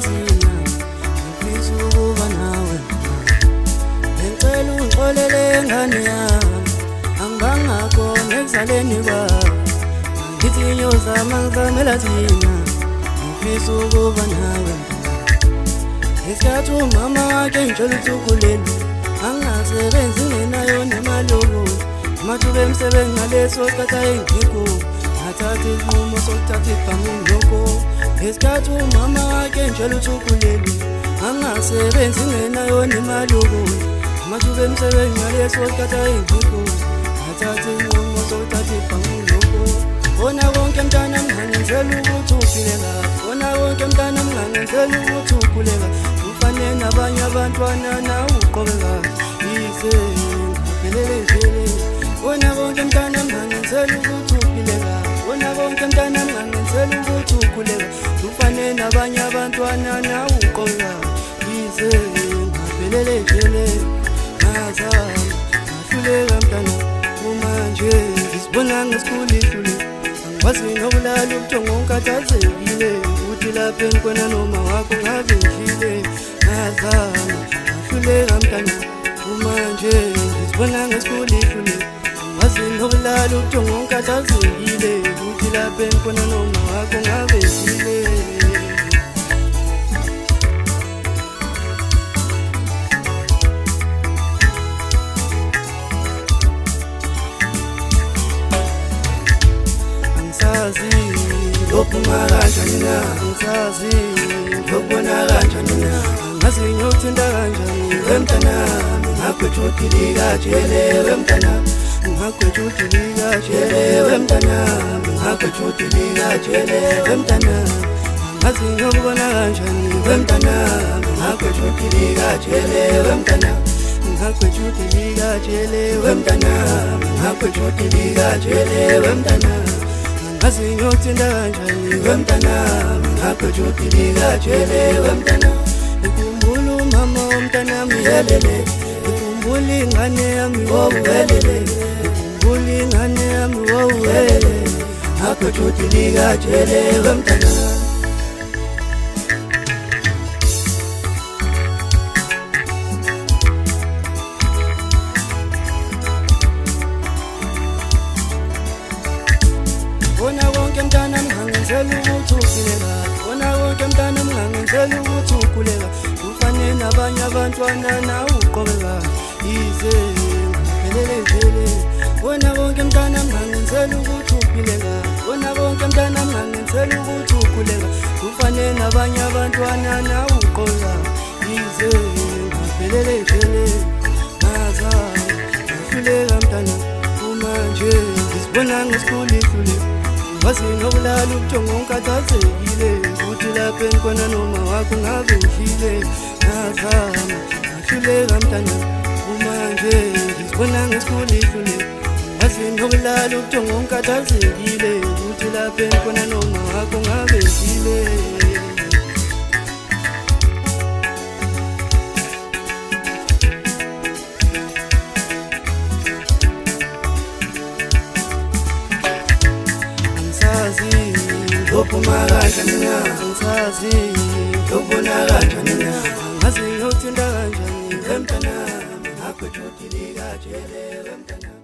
thina ngifisa ukuba nawe ngicela ungixolele ngane yami angibangakhona ekuzaleni kwami ngithi nyozama ngizamela thina ngifisa ukuba nawe isikhathi umama wakhe ngitshela ukuthi ukhulelwe angasebenzi ngenayo nemali yokuthi amathuba emsebenzi ngaleso sikhathi ayengikho athatha isinqumo sokuthatha ibhange lokho ngesikhathi umama wakhe ngitshela ukuthi ukhulelwe angasebenzi ngenayo nemali yokuthi amathuba emsebenzi ngaleso sikhathi ayengikho athatha isinqumo sokuthatha ibhange lokho bona konke mntanami ngangenzela ukuthi uphile kahle bona konke mntanami ngangenzela ukuthi ukhule kahle ufane nabanye abantwana nawe uqobe kahle yize ngaphelele vele bona konke mntanami ngangenzela ukuthi uphile kahle bona konke mntanami ngangenzela ukuthi ukhule kahle ufane nabanye abantwana nawe uqobe kahle yize ngaphelele vele ngazama ngahluleka mntana manje ngisibona ngesikhulile wazi nokulala ubuthongo ngikhathazekile uthi lapha enkwena noma wakho ngabe ngidlile ngazama ngahluleka mntana manje ngizibona ngesikhulile wazi nokulala ubuthongo ngikhathazekile uthi lapha enkwena noma wakho ngabe ngidlile lophuma kanjani na ngisazi lokubona kanjani na ngazi ngiyothinta kanjani wemntanami ngagwetshudilika jele wemntanami ngagwetshudilika jele wemntanami ngagwetshudilika jele wemntanami ngazi ngiyokubona kanjani wemntanami ngagwetshudilika jele wemntanami ngagwetshudilika jele wemntanami ngagwetshudilika jele wemntanami ngazi ngiyothinta kanjani wemntanami ngagwetshudilika jele wemntanami ngikhumbula umama womntanami yelele ngikhumbula ingane yami wowelele ngikhumbula ingane yami wowelele ngagwetshudilika jele wemntanami bona konke mntanami ngangenzela ukuthi uphile kahle bona konke mntanami ngangenzela ukuthi ukhule kahle ufane nabanye abantwana nawe uqobe kahle yize ngaphelele vele bona konke mntanami ngangenzela ukuthi uphile kahle bona konke mntanami ngangenzela ukuthi ukhule kahle ufane nabanye abantwana nawe uqobe kahle yize ngaphelele vele ngazama ngahluleka mntana manje ngizibona ngesikhulile wazi nokulala ubuthongo ngikhathazekile uthi lapha enkwena noma wakho ngabe ngidlile ngazama ngahluleka mntana manje ngizibona ngesikhulile wazi nokulala ubuthongo ngikhathazekile uthi lapha enkwena noma wakho ngabe ngidlile lophuma kanjani na ngisazi lokubona kanjani na ngazi ngiyothinta kanjani wemntanami ngagwetshudilika jele wemntanami